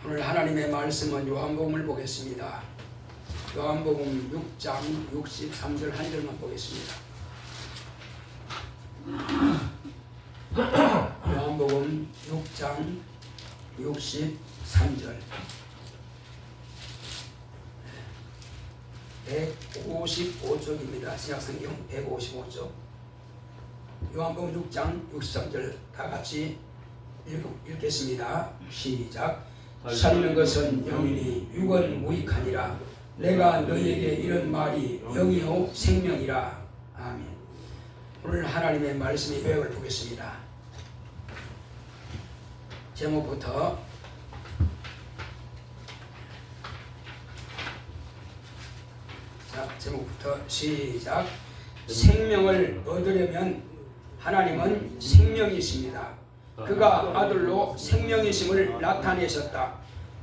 오늘 하나님의 말씀은 요한복음을 보겠습니다. 요한복음 6장 63절 한 절만 보겠습니다. 요한복음 6장 63절 155쪽입니다. 신약성경 155쪽. 요한복음 6장 63절 다 같이 읽겠습니다. 시작. 살리는 것은 영이니 육은 무익하니라. 내가 너희에게 이런 말이 영이요 생명이라. 아멘. 오늘 하나님의 말씀의 요약을 보겠습니다. 제목부터 제목부터 시작. 생명을 얻으려면 하나님은 생명이십니다. 그가 아들로 생명이심을 나타내셨다.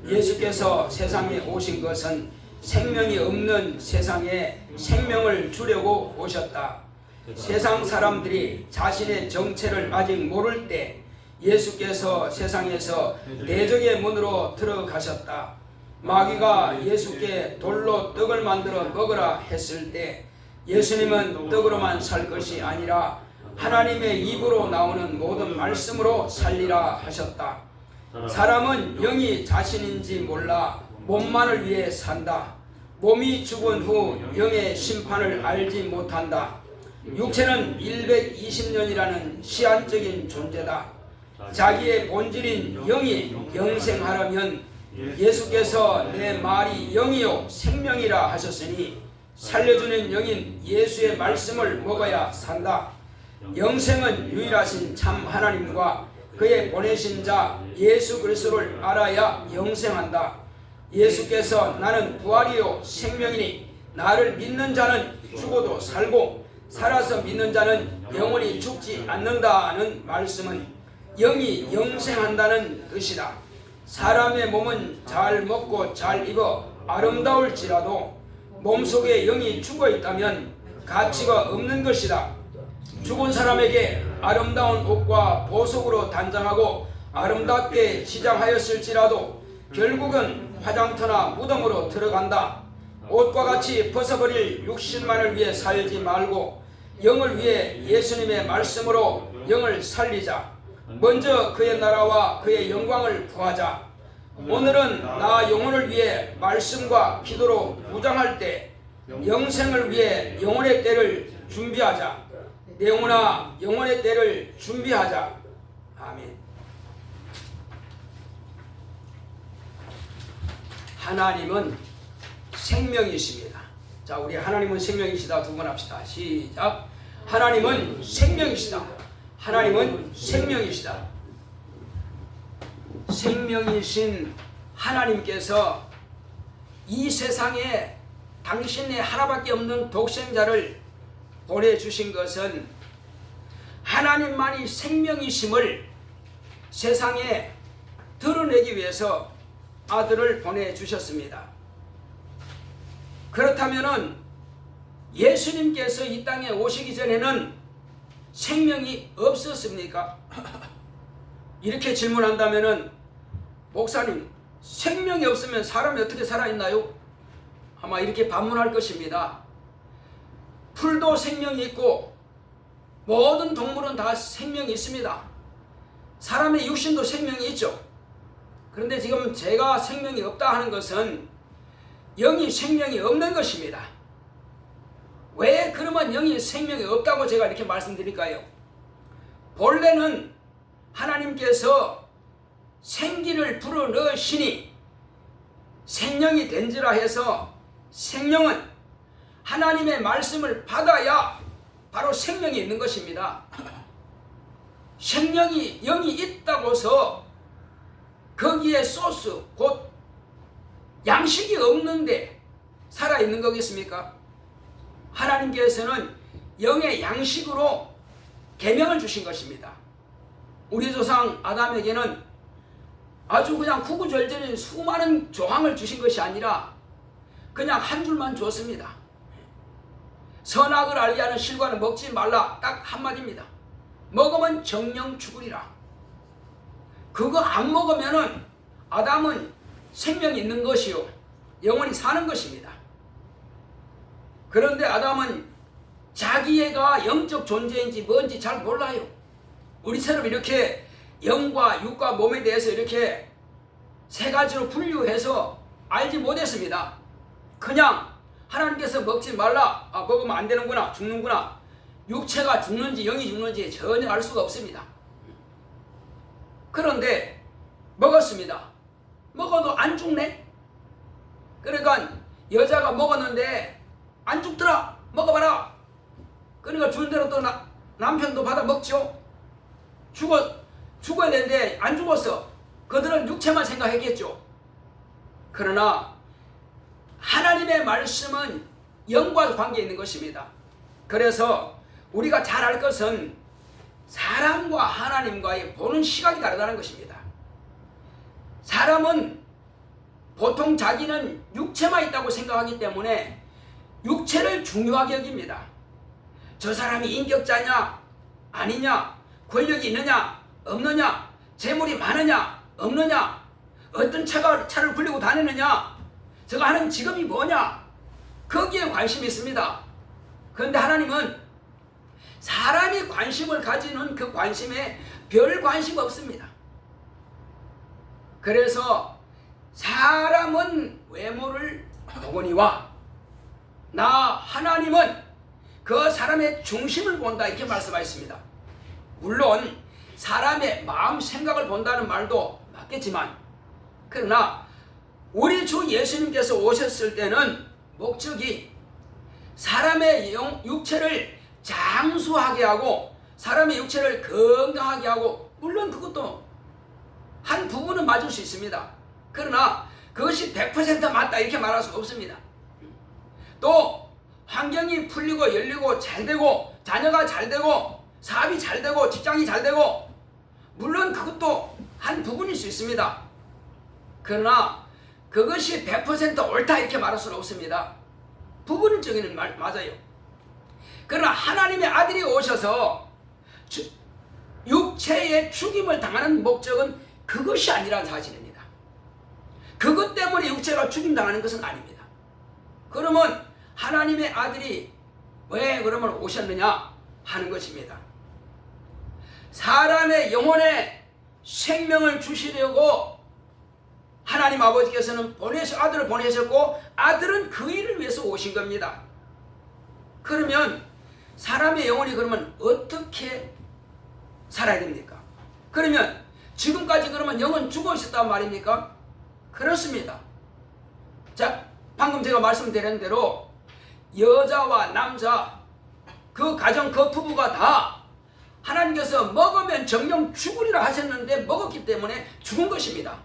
예수께서 세상에 오신 것은 생명이 없는 세상에 생명을 주려고 오셨다. 세상 사람들이 자신의 정체를 아직 모를 때 예수께서 세상에서 대적의 문으로 들어가셨다. 마귀가 예수께 돌로 떡을 만들어 먹으라 했을 때 예수님은 떡으로만 살 것이 아니라 하나님의 입으로 나오는 모든 말씀으로 살리라 하셨다. 사람은 영이 자신인지 몰라 몸만을 위해 산다. 몸이 죽은 후 영의 심판을 알지 못한다. 육체는 120년이라는 시한적인 존재다. 자기의 본질인 영이 영생하려면 예수께서 내 말이 영이요 생명이라 하셨으니 살려주는 영인 예수의 말씀을 먹어야 산다. 영생은 유일하신 참 하나님과 그의 보내신 자 예수 그리스도를 알아야 영생한다. 예수께서 나는 부활이요 생명이니 나를 믿는 자는 죽어도 살고 살아서 믿는 자는 영원히 죽지 않는다는 말씀은 영이 영생한다는 뜻이다. 사람의 몸은 잘 먹고 잘 입어 아름다울지라도 몸속에 영이 죽어 있다면 가치가 없는 것이다. 죽은 사람에게 아름다운 옷과 보석으로 단장하고 아름답게 치장하였을지라도 결국은 화장터나 무덤으로 들어간다. 옷과 같이 벗어버릴 육신만을 위해 살지 말고 영을 위해 예수님의 말씀으로 영을 살리자. 먼저 그의 나라와 그의 영광을 구하자. 오늘은 나 영혼을 위해 말씀과 기도로 무장할 때 영생을 위해 영혼의 때를 준비하자. 내 영혼아 영혼의 때를 준비하자. 아멘. 하나님은 생명이십니다. 자, 우리 하나님은 생명이시다 두 번 합시다. 시작. 하나님은 생명이시다. 하나님은 생명이시다. 생명이신 하나님께서 이 세상에 당신의 하나밖에 없는 독생자를 보내주신 것은 하나님만이 생명이심을 세상에 드러내기 위해서 아들을 보내주셨습니다. 그렇다면 예수님께서 이 땅에 오시기 전에는 생명이 없었습니까? 이렇게 질문한다면 목사님, 생명이 없으면 사람이 어떻게 살아있나요? 아마 이렇게 반문할 것입니다. 풀도 생명이 있고 모든 동물은 다 생명이 있습니다. 사람의 육신도 생명이 있죠. 그런데 지금 제가 생명이 없다 하는 것은 영이 생명이 없는 것입니다. 왜 그러면 영이 생명이 없다고 제가 이렇게 말씀드릴까요? 본래는 하나님께서 생기를 불어넣으시니 생명이 된지라 해서 생명은 하나님의 말씀을 받아야 바로 생명이 있는 것입니다. 생명이 영이 있다고서 거기에 소스 곧 양식이 없는데 살아있는 거겠습니까? 하나님께서는 영의 양식으로 계명을 주신 것입니다. 우리 조상 아담에게는 아주 그냥 구구절절히 수많은 조항을 주신 것이 아니라 그냥 한 줄만 줬습니다. 선악을 알게 하는 실과는 먹지 말라, 딱 한마디입니다. 먹으면 정령 죽으리라. 그거 안 먹으면은 아담은 생명이 있는 것이요 영원히 사는 것입니다. 그런데 아담은 자기애가 영적 존재인지 뭔지 잘 몰라요. 우리처럼 이렇게 영과 육과 몸에 대해서 이렇게 세 가지로 분류해서 알지 못했습니다. 그냥 하나님께서 먹지 말라, 먹으면 안 되는구나, 죽는구나, 육체가 죽는지 영이 죽는지 전혀 알 수가 없습니다. 그런데 먹었습니다. 먹어도 안 죽네. 그러니까 여자가 먹었는데 안 죽더라, 먹어봐라. 그러니까 주는 대로 또 남편도 받아 먹죠. 죽어야 되는데 안 죽었어. 그들은 육체만 생각했겠죠. 그러나 하나님의 말씀은 영과 관계 있는 것입니다. 그래서 우리가 잘 알 것은 사람과 하나님과의 보는 시각이 다르다는 것입니다. 사람은 보통 자기는 육체만 있다고 생각하기 때문에 육체를 중요하게 여깁니다. 저 사람이 인격자냐 아니냐, 권력이 있느냐 없느냐, 재물이 많으냐 없느냐, 어떤 차를 굴리고 다니느냐, 저가 하는 직업이 뭐냐, 거기에 관심이 있습니다. 그런데 하나님은 사람이 관심을 가지는 그 관심에 별 관심 없습니다. 그래서 사람은 외모를 보거니와 나 하나님은 그 사람의 중심을 본다, 이렇게 말씀하셨습니다. 물론 사람의 마음 생각을 본다는 말도 맞겠지만, 그러나 우리 주 예수님께서 오셨을 때는 목적이 사람의 육체를 장수하게 하고 사람의 육체를 건강하게 하고, 물론 그것도 한 부분은 맞을 수 있습니다. 그러나 그것이 100% 맞다 이렇게 말할 수 없습니다. 또 환경이 풀리고 열리고 잘 되고 자녀가 잘 되고 사업이 잘 되고 직장이 잘 되고, 물론 그것도 한 부분일 수 있습니다. 그러나 그것이 100% 옳다 이렇게 말할 수는 없습니다. 부분적인 말 맞아요. 그러나 하나님의 아들이 오셔서 육체의 죽임을 당하는 목적은 그것이 아니라는 사실입니다. 그것 때문에 육체가 죽임당하는 것은 아닙니다. 그러면 하나님의 아들이 왜 그러면 오셨느냐 하는 것입니다. 사람의 영혼에 생명을 주시려고 하나님 아버지께서는 아들을 보내셨고, 아들은 그 일을 위해서 오신 겁니다. 그러면 사람의 영혼이 그러면 어떻게 살아야 됩니까? 그러면 지금까지 그러면 영은 죽어 있었단 말입니까? 그렇습니다. 자, 방금 제가 말씀드린 대로 여자와 남자, 그 가정, 그 부부가 다 하나님께서 먹으면 정령 죽으리라 하셨는데 먹었기 때문에 죽은 것입니다.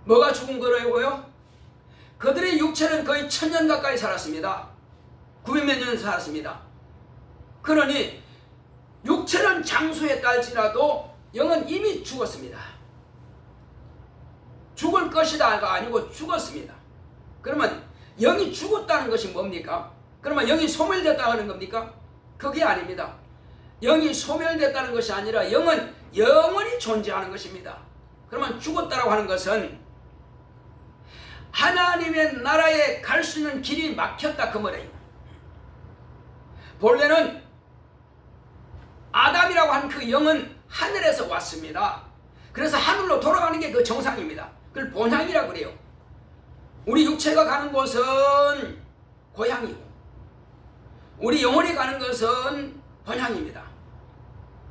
뭐가 죽은 거라고요? 그들의 육체는 거의 1000년 가까이 살았습니다. 900몇 년 살았습니다. 그러니 육체는 장수했다 할지라도 영은 이미 죽었습니다. 죽을 것이다가 아니고 죽었습니다. 그러면 영이 죽었다는 것이 뭡니까? 그러면 영이 소멸됐다고 하는 겁니까? 그게 아닙니다. 영이 소멸됐다는 것이 아니라 영은 영원히 존재하는 것입니다. 그러면 죽었다고 하는 것은 하나님의 나라에 갈 수 있는 길이 막혔다 그 말이에요. 본래는 아담이라고 하는 그 영은 하늘에서 왔습니다. 그래서 하늘로 돌아가는 게 그 정상입니다. 그걸 본향이라고 그래요. 우리 육체가 가는 곳은 고향이고 우리 영혼이 가는 것은 본향입니다.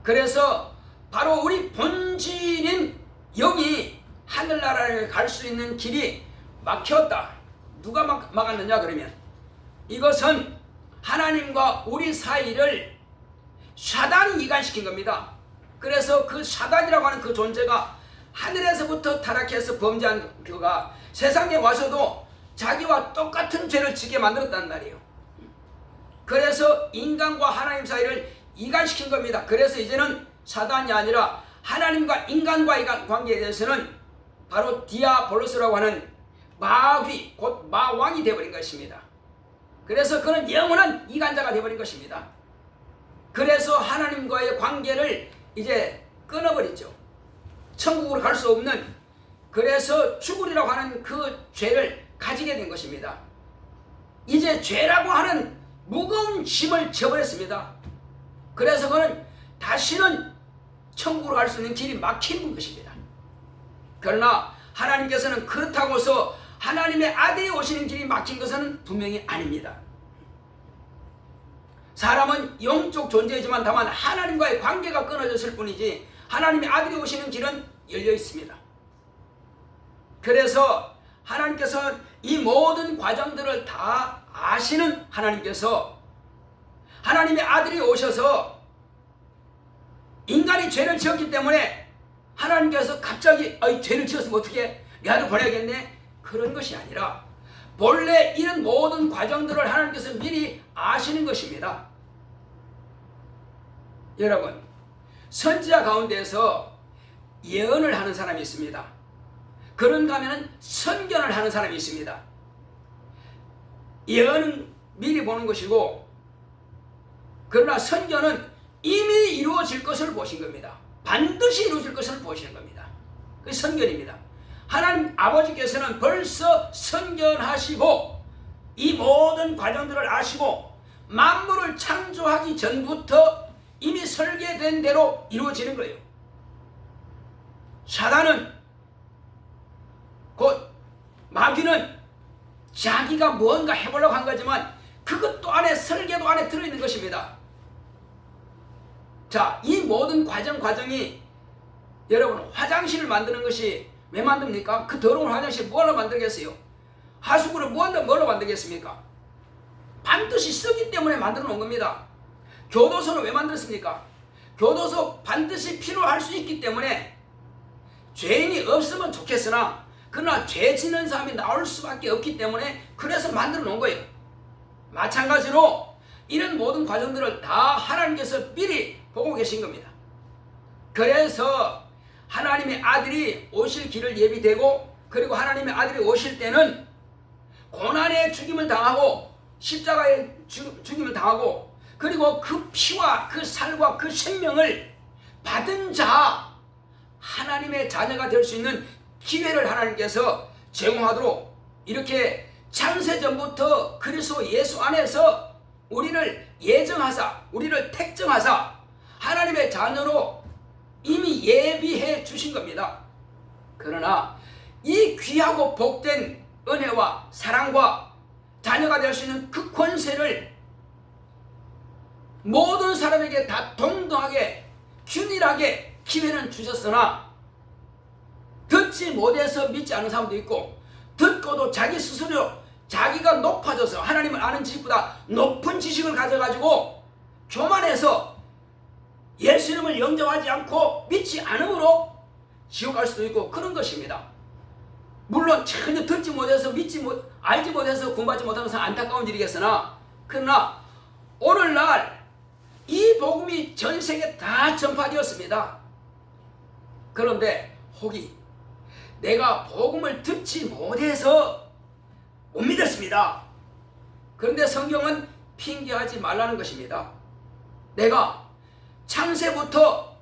그래서 바로 우리 본질인 영이 하늘나라에 갈 수 있는 길이 막혔다. 누가 막았느냐 그러면 이것은 하나님과 우리 사이를 사단이 이간시킨 겁니다. 그래서 그 사단이라고 하는 그 존재가 하늘에서부터 타락해서 범죄한 그가 세상에 와서도 자기와 똑같은 죄를 짓게 만들었단 말이에요. 그래서 인간과 하나님 사이를 이간시킨 겁니다. 그래서 이제는 사단이 아니라 하나님과 인간과의 관계에 대해서는 바로 디아볼로스라고 하는 마귀, 곧 마왕이 되어버린 것입니다. 그래서 그는 영원한 이간자가 되어버린 것입니다. 그래서 하나님과의 관계를 이제 끊어버렸죠. 천국으로 갈 수 없는 그래서 죽으리라고 하는 그 죄를 가지게 된 것입니다. 이제 죄라고 하는 무거운 짐을 져버렸습니다. 그래서 그는 다시는 천국으로 갈 수 있는 길이 막힌 것입니다. 그러나 하나님께서는 그렇다고 해서 하나님의 아들이 오시는 길이 막힌 것은 분명히 아닙니다. 사람은 영적 존재이지만 다만 하나님과의 관계가 끊어졌을 뿐이지 하나님의 아들이 오시는 길은 열려 있습니다. 그래서 하나님께서 이 모든 과정들을 다 아시는 하나님께서 하나님의 아들이 오셔서 인간이 죄를 지었기 때문에 하나님께서 갑자기 죄를 지었으면 어떻게 내 아들 보내야겠네? 그런 것이 아니라 본래 이런 모든 과정들을 하나님께서 미리 아시는 것입니다. 여러분, 선지자 가운데에서 예언을 하는 사람이 있습니다. 그런가 하면 선견을 하는 사람이 있습니다. 예언은 미리 보는 것이고, 그러나 선견은 이미 이루어질 것을 보신 겁니다. 반드시 이루어질 것을 보시는 겁니다. 그게 선견입니다. 하나님 아버지께서는 벌써 선견하시고 이 모든 과정들을 아시고 만물을 창조하기 전부터 이미 설계된 대로 이루어지는 거예요. 사단은, 곧 마귀는 자기가 무언가 해보려고 한 거지만 그것도 안에, 설계도 안에 들어있는 것입니다. 자, 이 모든 과정이 여러분, 화장실을 만드는 것이 왜 만듭니까? 그 더러운 화장실 뭐하러 만들겠어요? 하수구를 뭘로 만들겠습니까? 반드시 쓰기 때문에 만들어 놓은 겁니다. 교도소는 왜 만들었습니까? 교도소 반드시 필요할 수 있기 때문에 죄인이 없으면 좋겠으나 그러나 죄 짓는 사람이 나올 수밖에 없기 때문에 그래서 만들어 놓은 거예요. 마찬가지로 이런 모든 과정들을 다 하나님께서 미리 보고 계신 겁니다. 그래서 하나님의 아들이 오실 길을 예비되고, 그리고 하나님의 아들이 오실 때는 고난의 죽임을 당하고 십자가의 죽임을 당하고, 그리고 그 피와 그 살과 그 생명을 받은 자, 하나님의 자녀가 될 수 있는 기회를 하나님께서 제공하도록 이렇게 창세전부터 그리스도 예수 안에서 우리를 예정하사, 우리를 택정하사 하나님의 자녀로 이미 예비해 주신 겁니다. 그러나 이 귀하고 복된 은혜와 사랑과 자녀가 될 수 있는 그 권세를 모든 사람에게 다 동등하게 균일하게 기회는 주셨으나 듣지 못해서 믿지 않은 사람도 있고, 듣고도 자기 스스로 자기가 높아져서 하나님을 아는 지식보다 높은 지식을 가져가지고 교만해서 예수님을 영접하지 않고 믿지 않음으로 지옥 갈 수도 있고 그런 것입니다. 물론 전혀 듣지 못해서 알지 못해서 구원받지 못하는 것은 안타까운 일이겠으나, 그러나 오늘날 이 복음이 전 세계에 다 전파되었습니다. 그런데 혹이 내가 복음을 듣지 못해서 못 믿었습니다. 그런데 성경은 핑계하지 말라는 것입니다. 내가 창세부터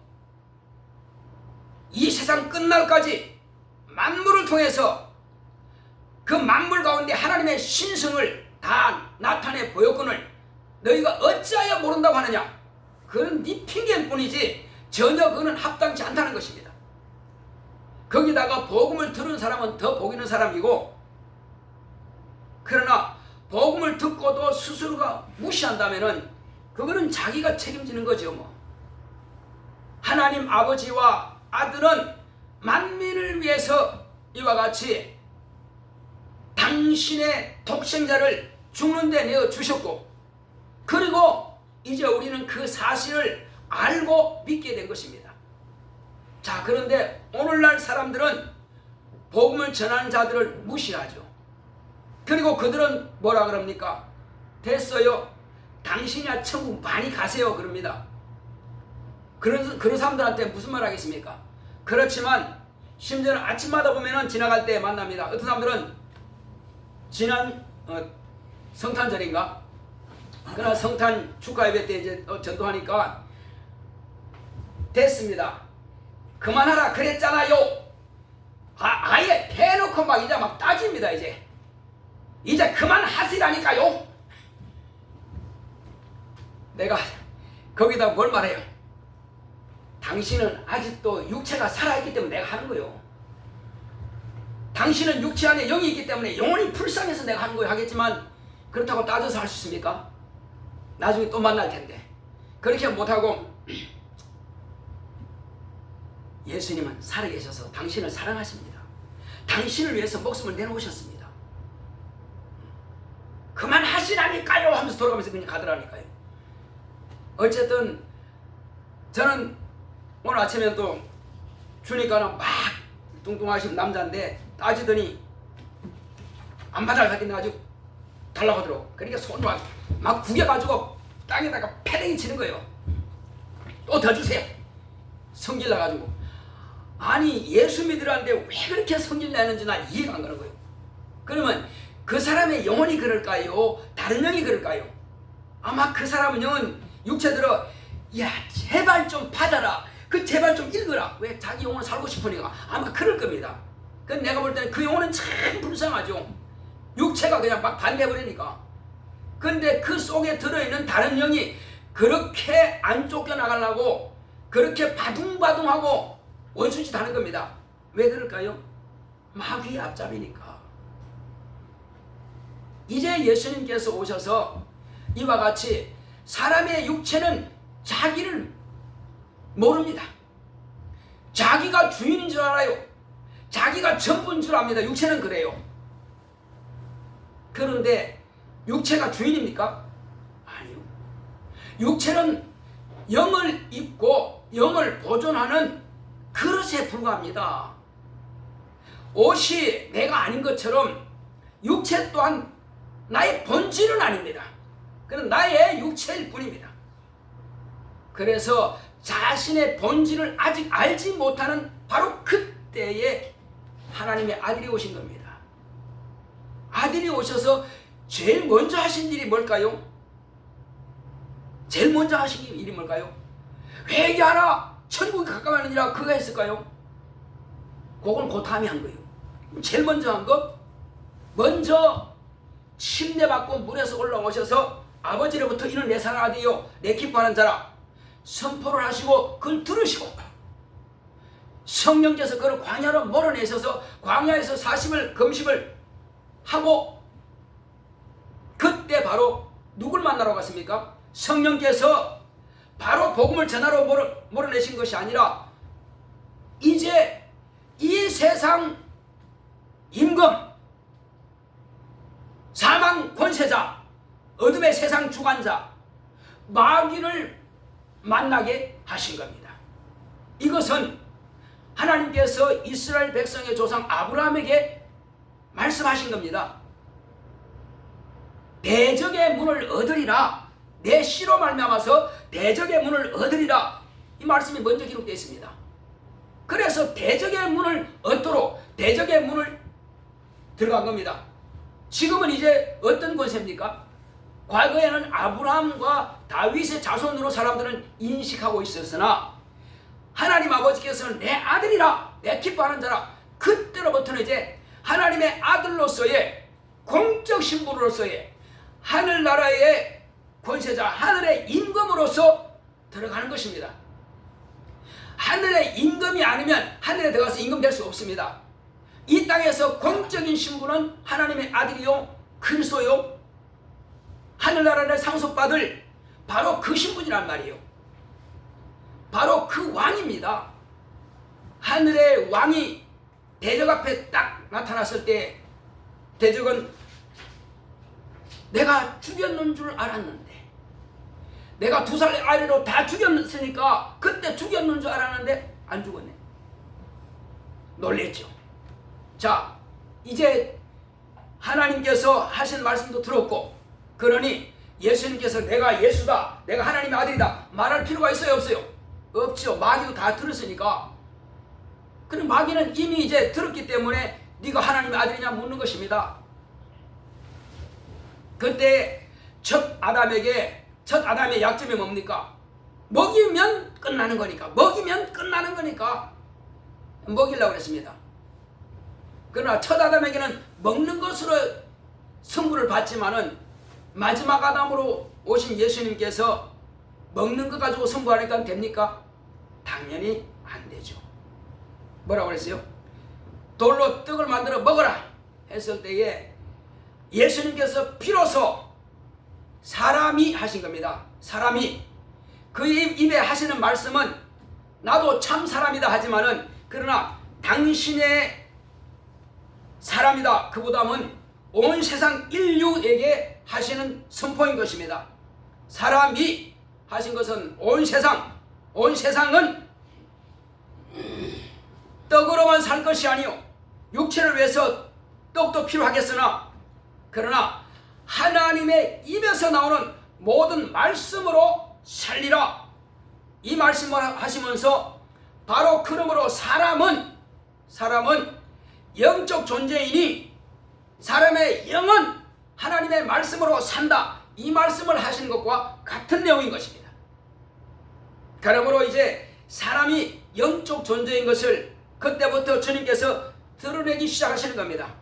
이 세상 끝날까지 만물을 통해서 그 만물 가운데 하나님의 신성을 다 나타내 보였거늘 너희가 어찌하여 모른다고 하느냐? 그건 네 핑계일 뿐이지 전혀 그는 합당치 않다는 것입니다. 거기다가 복음을 들은 사람은 더 복 있는 사람이고, 그러나 복음을 듣고도 스스로가 무시한다면은 그거는 자기가 책임지는 거죠. 뭐 하나님 아버지와 아들은 만민을 위해서 이와 같이 당신의 독생자를 죽는 데 내어 주셨고, 그리고 이제 우리는 그 사실을 알고 믿게 된 것입니다. 자, 그런데 오늘날 사람들은 복음을 전하는 자들을 무시하죠. 그리고 그들은 뭐라 그럽니까? 됐어요, 당신이야 천국 많이 가세요 그럽니다. 그런 사람들한테 무슨 말 하겠습니까? 그렇지만 심지어는 아침마다 보면은 지나갈 때 만납니다. 어떤 사람들은 지난 성탄절인가? 그러나 성탄 축하 예배 때 이제 전도하니까 됐습니다, 그만하라 그랬잖아요. 아예 대놓고 막 이제 막 따집니다. 이제 그만하시라니까요. 내가 거기다 뭘 말해요? 당신은 아직도 육체가 살아있기 때문에 내가 하는 거요. 당신은 육체 안에 영이 있기 때문에 영혼이 불쌍해서 내가 하는 거요 하겠지만, 그렇다고 따져서 할 수 있습니까? 나중에 또 만날 텐데. 그렇게 못하고 예수님은 살아계셔서 당신을 사랑하십니다. 당신을 위해서 목숨을 내놓으셨습니다. 그만하시라니까요 하면서 돌아가면서 그냥 가더라니까요. 어쨌든 저는 오늘 아침에 또 주니까는 막 뚱뚱하신 남자인데 따지더니 안바닥을 갖긴 아주 달라고 하더라고. 그러니까 손을 막 구겨가지고 땅에다가 패댕이 치는 거예요. 또 더 주세요. 성질 나가지고. 아니 예수 믿으라는데 왜 그렇게 성질 내는지 난 이해가 안 가는 거예요. 그러면 그 사람의 영혼이 그럴까요? 다른 영이 그럴까요? 아마 그 사람은 영은 육체 들어 야 제발 좀 받아라. 그 제발 좀 읽어라. 왜? 자기 영혼을 살고 싶으니까. 아마 그럴 겁니다. 그 내가 볼 때는 그 영혼은 참 불쌍하죠. 육체가 그냥 막 반대해버리니까. 근데 그 속에 들어있는 다른 영이 그렇게 안 쫓겨나가려고 그렇게 바둥바둥하고 원수짓 하는 겁니다. 왜 그럴까요? 마귀의 앞잡이니까. 이제 예수님께서 오셔서 이와 같이 사람의 육체는 자기를 모릅니다. 자기가 주인인 줄 알아요. 자기가 전부인 줄 압니다. 육체는 그래요. 그런데 육체가 주인입니까? 아니요. 육체는 영을 입고 영을 보존하는 그릇에 불과합니다. 옷이 내가 아닌 것처럼 육체 또한 나의 본질은 아닙니다. 그는 나의 육체일 뿐입니다. 그래서 자신의 본질을 아직 알지 못하는 바로 그때에 하나님의 아들이 오신 겁니다. 아들이 오셔서 제일 먼저 하신 일이 뭘까요? 제일 먼저 하신 일이 뭘까요? 회개하라! 천국이 가까워하느니라. 그가 했을까요? 그건 그 다음에 한 거예요. 제일 먼저 한 것, 먼저 침례받고 물에서 올라오셔서 아버지로부터 이는 내 사랑하는 아들이요 내 기뻐하는 자라 선포를 하시고 그걸 들으시고, 성령께서 그를 광야로 몰아내셔서 광야에서 40일 금식을 하고, 그때 바로 누굴 만나러 갔습니까? 성령께서 바로 복음을 전하러 몰아내신 것이 아니라 이제 이 세상 임금, 사망 권세자, 어둠의 세상 주관자 마귀를 만나게 하신 겁니다. 이것은 하나님께서 이스라엘 백성의 조상 아브라함에게 말씀하신 겁니다. 대적의 문을 얻으리라. 내 씨로 말미암아서 대적의 문을 얻으리라. 이 말씀이 먼저 기록되어 있습니다. 그래서 대적의 문을 얻도록 대적의 문을 들어간 겁니다. 지금은 이제 어떤 권세입니까? 과거에는 아브라함과 다윗의 자손으로 사람들은 인식하고 있었으나 하나님 아버지께서는 내 아들이라, 내 기뻐하는 자라, 그때로부터는 이제 하나님의 아들로서의 공적 신분으로서의 하늘나라의 권세자, 하늘의 임금으로서 들어가는 것입니다. 하늘의 임금이 아니면 하늘에 들어가서 임금 될 수 없습니다. 이 땅에서 공적인 신분은 하나님의 아들이요 그리스도요, 하늘나라를 상속받을 바로 그 신분이란 말이에요. 바로 그 왕입니다. 하늘의 왕이 대적 앞에 딱 나타났을 때 대적은 내가 죽였는 줄 알았는데, 내가 2살 아래로 다 죽였으니까 그때 죽였는 줄 알았는데 안 죽었네. 놀랬죠. 자, 이제 하나님께서 하신 말씀도 들었고, 그러니 예수님께서 내가 예수다, 내가 하나님의 아들이다 말할 필요가 있어요, 없어요? 없죠. 마귀도 다 들었으니까. 그럼 마귀는 이미 이제 들었기 때문에 네가 하나님의 아들이냐 묻는 것입니다. 그때 첫 아담의 약점이 뭡니까? 먹이면 끝나는 거니까. 먹이면 끝나는 거니까 먹이려고 그랬습니다. 그러나 첫 아담에게는 먹는 것으로 승부를 받지만은 마지막 아담으로 오신 예수님께서 먹는 것 가지고 승부하니까 됩니까? 당연히 안 되죠. 뭐라고 그랬어요? 돌로 떡을 만들어 먹어라 했을 때에 예수님께서 비로소 사람이 하신 겁니다. 사람이 그 입에 하시는 말씀은 나도 참 사람이다 하지만은 그러나 당신의 사람이다 그보다는 온 세상 인류에게 하시는 선포인 것입니다. 사람이 하신 것은 온 세상은 떡으로만 살 것이 아니요 육체를 위해서 떡도 필요하겠으나 그러나 하나님의 입에서 나오는 모든 말씀으로 살리라 이 말씀을 하시면서 바로 그러므로 사람은 영적 존재이니 사람의 영은 하나님의 말씀으로 산다 이 말씀을 하시는 것과 같은 내용인 것입니다. 그러므로 이제 사람이 영적 존재인 것을 그때부터 주님께서 드러내기 시작하시는 겁니다.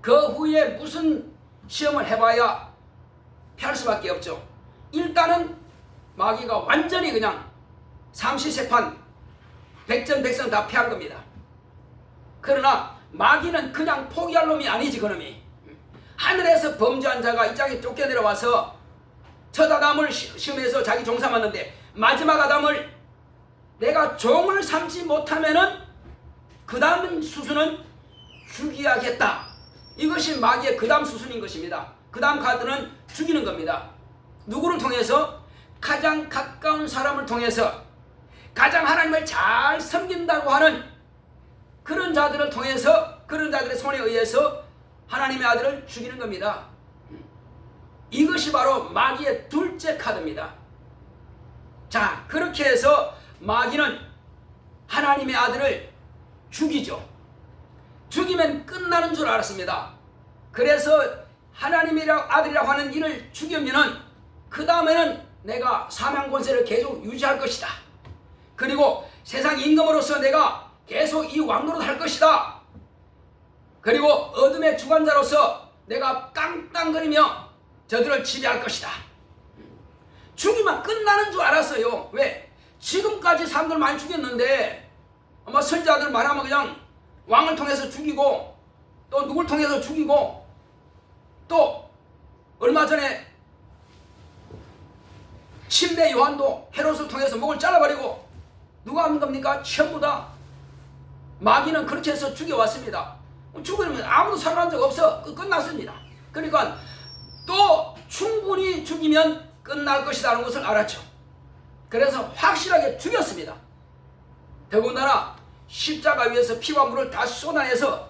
그 후에 무슨 시험을 해봐야 피할 수밖에 없죠. 일단은 마귀가 완전히 그냥 삼시세판 백전백승 다 피한 겁니다. 그러나 마귀는 그냥 포기할 놈이 아니지. 그놈이 하늘에서 범죄한 자가 이 땅에 쫓겨내려와서 첫 아담을 시험해서 자기 종 삼았는데 마지막 아담을 내가 종을 삼지 못하면은 그 다음 수순은 죽여야겠다. 이것이 마귀의 그 다음 수순인 것입니다. 그 다음 카드는 죽이는 겁니다. 누구를 통해서? 가장 가까운 사람을 통해서 가장 하나님을 잘 섬긴다고 하는 그런 자들을 통해서 그런 자들의 손에 의해서 하나님의 아들을 죽이는 겁니다. 이것이 바로 마귀의 둘째 카드입니다. 자, 그렇게 해서 마귀는 하나님의 아들을 죽이죠. 죽이면 끝나는 줄 알았습니다. 그래서 하나님의 아들이라고 하는 이를 죽이면은 그 다음에는 내가 사명 권세를 계속 유지할 것이다. 그리고 세상 임금으로서 내가 계속 이 왕노릇 할 것이다. 그리고 어둠의 주관자로서 내가 깡깡거리며 저들을 지배할 것이다. 죽이면 끝나는 줄 알았어요. 왜? 지금까지 사람들 많이 죽였는데 아마 선지자들 말하면 그냥 왕을 통해서 죽이고 또 누굴 통해서 죽이고 또 얼마 전에 침례 요한도 헤롯을 통해서 목을 잘라버리고 누가 하는 겁니까? 전부 다 마귀는 그렇게 해서 죽여왔습니다. 죽으면 아무도 살아난 적 없어. 끝났습니다. 그러니까 또 충분히 죽이면 끝날 것이라는 것을 알았죠. 그래서 확실하게 죽였습니다. 더군다나 십자가 위에서 피와 물을 다 쏟아내서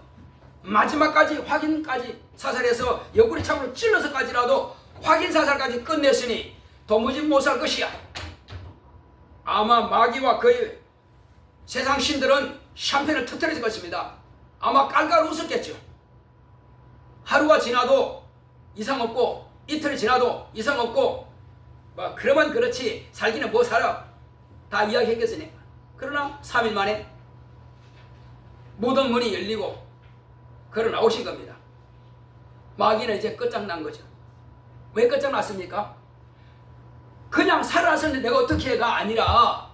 마지막까지 확인까지 사살해서 옆구리 창으로 찔러서까지라도 확인 사살까지 끝냈으니 도무지 못 살 것이야. 아마 마귀와 그의 세상 신들은 샴페인을 터뜨릴 것입니다. 아마 깔깔 웃었겠죠. 하루가 지나도 이상 없고 이틀이 지나도 이상 없고 뭐 그러면 그렇지 살기는 뭐 살아 다 이야기했겠으니. 그러나 3일 만에 모든 문이 열리고 걸어 나오신 겁니다. 마귀는 이제 끝장난 거죠. 왜 끝장났습니까? 그냥 살아났는데 내가 어떻게 해가 아니라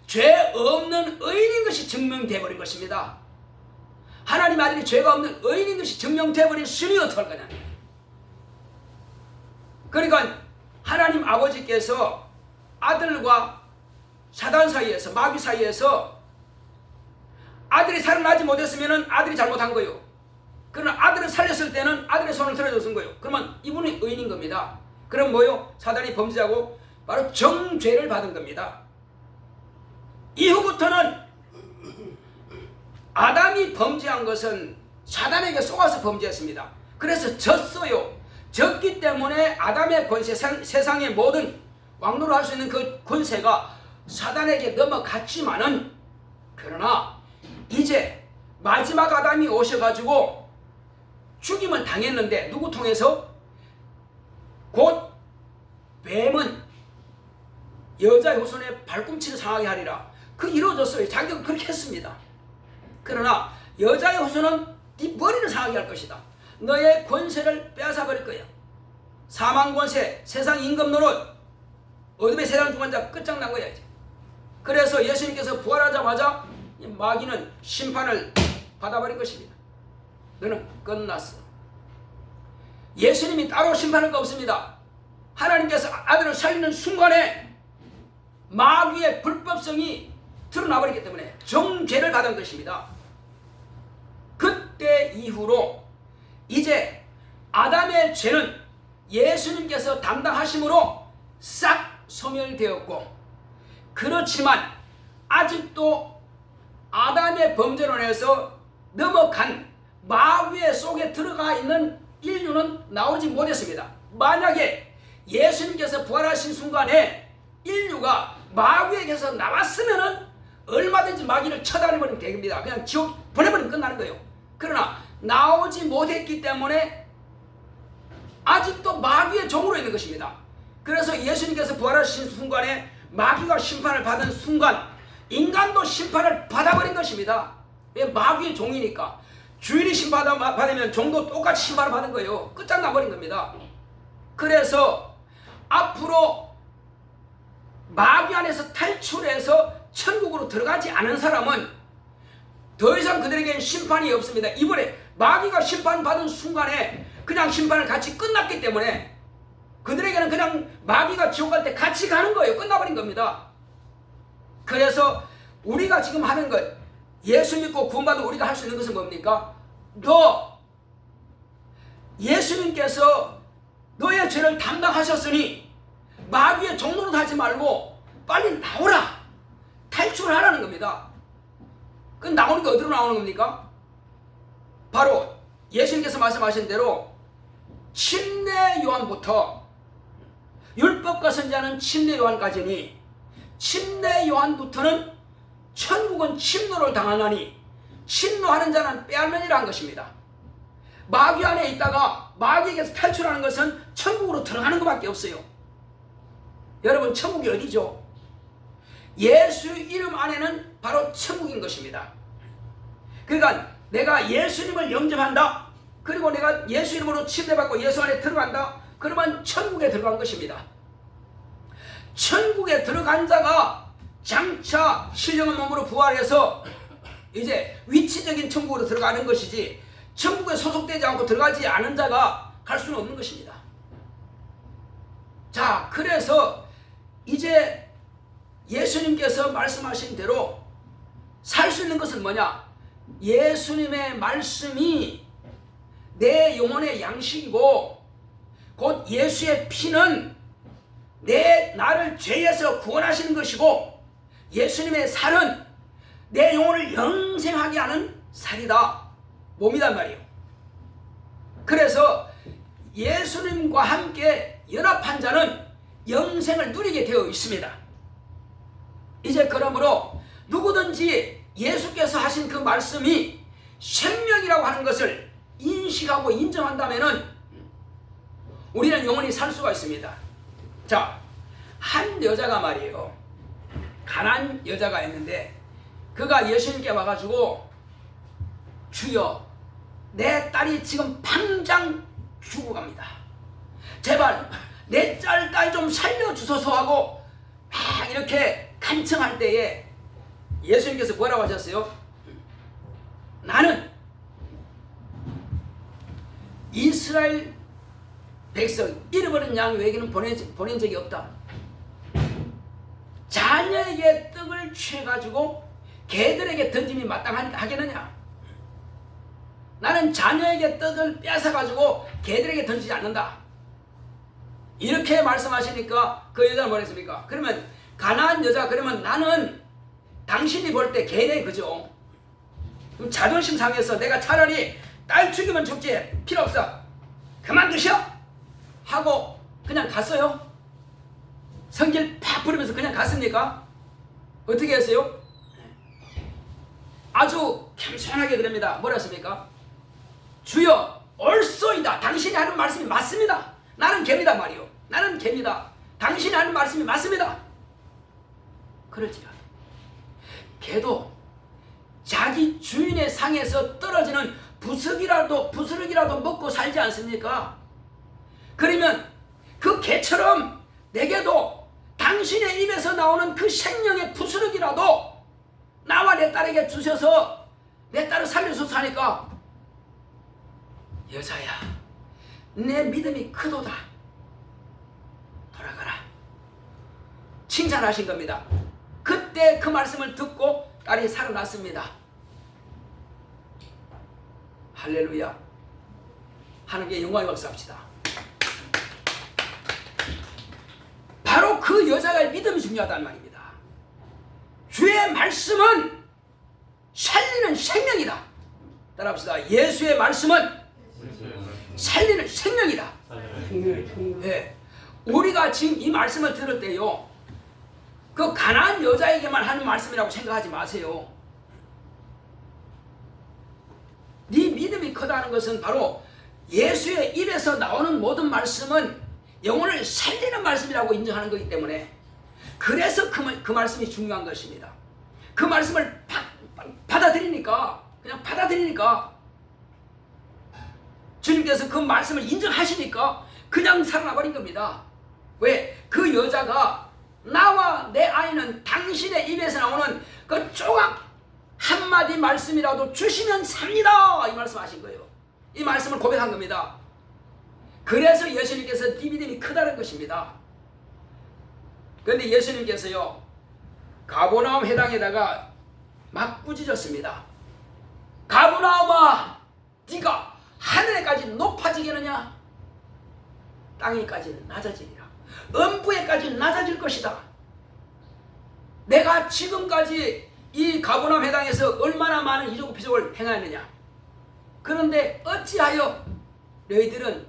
죄 없는 의인인 것이 증명돼 버린 것입니다. 하나님 아들이 죄가 없는 의인인 것이 증명돼 버린 신이 어떻게 할 거냐. 그러니까 하나님 아버지께서 아들과 사단 사이에서 마귀 사이에서 아들이 살아나지 못했으면 아들이 잘못한 거예요. 그러나 아들을 살렸을 때는 아들의 손을 들어줬은 거예요. 그러면 이분이 의인인 겁니다. 그럼 뭐요? 사단이 범죄하고 바로 정죄를 받은 겁니다. 이후부터는 아담이 범죄한 것은 사단에게 속아서 범죄했습니다. 그래서 졌어요. 졌기 때문에 아담의 권세, 세상의 모든 왕노를 할 수 있는 그 권세가 사단에게 넘어갔지만은 그러나 이제 마지막 아담이 오셔가지고 죽임을 당했는데 누구 통해서? 곧 뱀은 여자의 후손에 발꿈치를 상하게 하리라. 그 이루어졌어요. 자기가 그렇게 했습니다. 그러나 여자의 후손은 네 머리를 상하게 할 것이다. 너의 권세를 빼앗아버릴 거야. 사망 권세, 세상 임금 노릇, 어둠의 세상 주관자 끝장난 거야 이제. 그래서 예수님께서 부활하자마자 이 마귀는 심판을 받아버린 것입니다. 너는 끝났어. 예수님이 따로 심판할 거 없습니다. 하나님께서 아들을 살리는 순간에 마귀의 불법성이 드러나버리기 때문에 정죄를 받은 것입니다. 그때 이후로 이제 아담의 죄는 예수님께서 담당하심으로 싹 소멸되었고, 그렇지만 아직도 아담의 범죄로 인해서 넘어간 마귀의 속에 들어가 있는 인류는 나오지 못했습니다. 만약에 예수님께서 부활하신 순간에 인류가 마귀에게서 나왔으면은 얼마든지 마귀를 처단해버리면 됩니다. 그냥 지옥 보내버리면 끝나는 거예요. 그러나 나오지 못했기 때문에 아직도 마귀의 종으로 있는 것입니다. 그래서 예수님께서 부활하신 순간에 마귀가 심판을 받은 순간 인간도 심판을 받아버린 것입니다. 마귀의 종이니까. 주인이 심판받으면 종도 똑같이 심판을 받은 거예요. 끝장나버린 겁니다. 그래서 앞으로 마귀 안에서 탈출해서 천국으로 들어가지 않은 사람은 더 이상 그들에게는 심판이 없습니다. 이번에 마귀가 심판받은 순간에 그냥 심판을 같이 끝났기 때문에 그들에게는 그냥 마귀가 지옥 갈 때 같이 가는 거예요. 끝나버린 겁니다. 그래서 우리가 지금 하는 것, 예수 믿고 구원받은 우리가 할 수 있는 것은 뭡니까? 너 예수님께서 너의 죄를 담당하셨으니 마귀의 종로로 하지 말고 빨리 나오라, 탈출하라는 겁니다. 그 나오는 게 어디로 나오는 겁니까? 바로 예수님께서 말씀하신 대로 침례 요한부터 율법과 선지자는 침례 요한까지니, 침례 요한부터는 천국은 침노를 당하나니 침노하는 자는 빼앗느니라 한 것입니다. 마귀 안에 있다가 마귀에게서 탈출하는 것은 천국으로 들어가는 것밖에 없어요. 여러분, 천국이 어디죠? 예수 이름 안에는 바로 천국인 것입니다. 그러니까 내가 예수님을 영접한다, 그리고 내가 예수 이름으로 침례받고 예수 안에 들어간다, 그러면 천국에 들어간 것입니다. 천국에 들어간 자가 장차 신령한 몸으로 부활해서 이제 위치적인 천국으로 들어가는 것이지, 천국에 소속되지 않고 들어가지 않은 자가 갈 수는 없는 것입니다. 자, 그래서 이제 예수님께서 말씀하신 대로 살 수 있는 것은 뭐냐? 예수님의 말씀이 내 영혼의 양식이고, 곧 예수의 피는 나를 죄에서 구원하시는 것이고, 예수님의 살은 내 영혼을 영생하게 하는 살이다, 몸이란 말이에요. 그래서 예수님과 함께 연합한 자는 영생을 누리게 되어 있습니다. 이제 그러므로 누구든지 예수께서 하신 그 말씀이 생명이라고 하는 것을 인식하고 인정한다면 우리는 영원히 살 수가 있습니다. 자, 한 여자가 말이에요, 가난한 여자가 있는데 그가 예수님께 와가지고, 주여, 내 딸이 지금 당장 죽어갑니다. 제발 내 딸 좀 살려주소서 하고 막 이렇게 간청할 때에 예수님께서 뭐라고 하셨어요? 나는 이스라엘 백성 잃어버린 양 외에는 보낸 적이 없다. 자녀에게 떡을 취해가지고 개들에게 던짐이 마땅하겠느냐? 나는 자녀에게 떡을 뺏어가지고 개들에게 던지지 않는다. 이렇게 말씀하시니까 그 여자는 뭐라 했습니까? 그러면 가난한 여자, 그러면 나는 당신이 볼 때 개네, 그죠? 그럼 자존심 상해서 내가 차라리 딸 죽이면 죽지, 필요 없어, 그만두셔 하고 그냥 갔어요? 성질 팍 부리면서 그냥 갔습니까? 어떻게 했어요? 아주 겸손하게 그럽니다. 뭐라 했습니까? 주여, 옳소이다. 당신이 하는 말씀이 맞습니다. 나는 개입니다 말이요. 나는 개입니다. 당신이 하는 말씀이 맞습니다. 그럴지라도 개도 자기 주인의 상에서 떨어지는 부스러기라도 먹고 살지 않습니까? 그러면 그 개처럼 내게도 당신의 입에서 나오는 그 생명의 부스러기라도 나와 내 딸에게 주셔서 내 딸을 살려줘서 하니까, 여자야, 내 믿음이 크도다, 돌아가라, 칭찬하신 겁니다. 그때 그 말씀을 듣고 딸이 살아났습니다. 할렐루야. 하나님께 영광의 박수 합시다. 바로 그 여자의 믿음이 중요하단 말입니다. 주의 말씀은 살리는 생명이다. 따라합시다. 예수의 말씀은 살리는 생명이다. 네. 우리가 지금 이 말씀을 들을 때요, 그 가난한 여자에게만 하는 말씀이라고 생각하지 마세요. 네 믿음이 크다는 것은 바로 예수의 입에서 나오는 모든 말씀은 영혼을 살리는 말씀이라고 인정하는 것이기 때문에, 그래서 그 말씀이 중요한 것입니다. 그 말씀을 받아들이니까, 그냥 받아들이니까, 주님께서 그 말씀을 인정하시니까 그냥 살아나버린 겁니다. 왜? 그 여자가 나와 내 아이는 당신의 입에서 나오는 그 조각 한마디 말씀이라도 주시면 삽니다, 이 말씀 하신 거예요. 이 말씀을 고백한 겁니다. 그래서 예수님께서 네 믿음이 크다는 것입니다. 그런데 예수님께서요, 가버나움 해당에다가 막 꾸짖었습니다. 가버나움아, 네가 하늘에까지 높아지겠느냐? 땅에까지 낮아지리라. 음부에까지 낮아질 것이다. 내가 지금까지 이 가버나움 해당에서 얼마나 많은 이적과 기적을 행하였느냐? 그런데 어찌하여 너희들은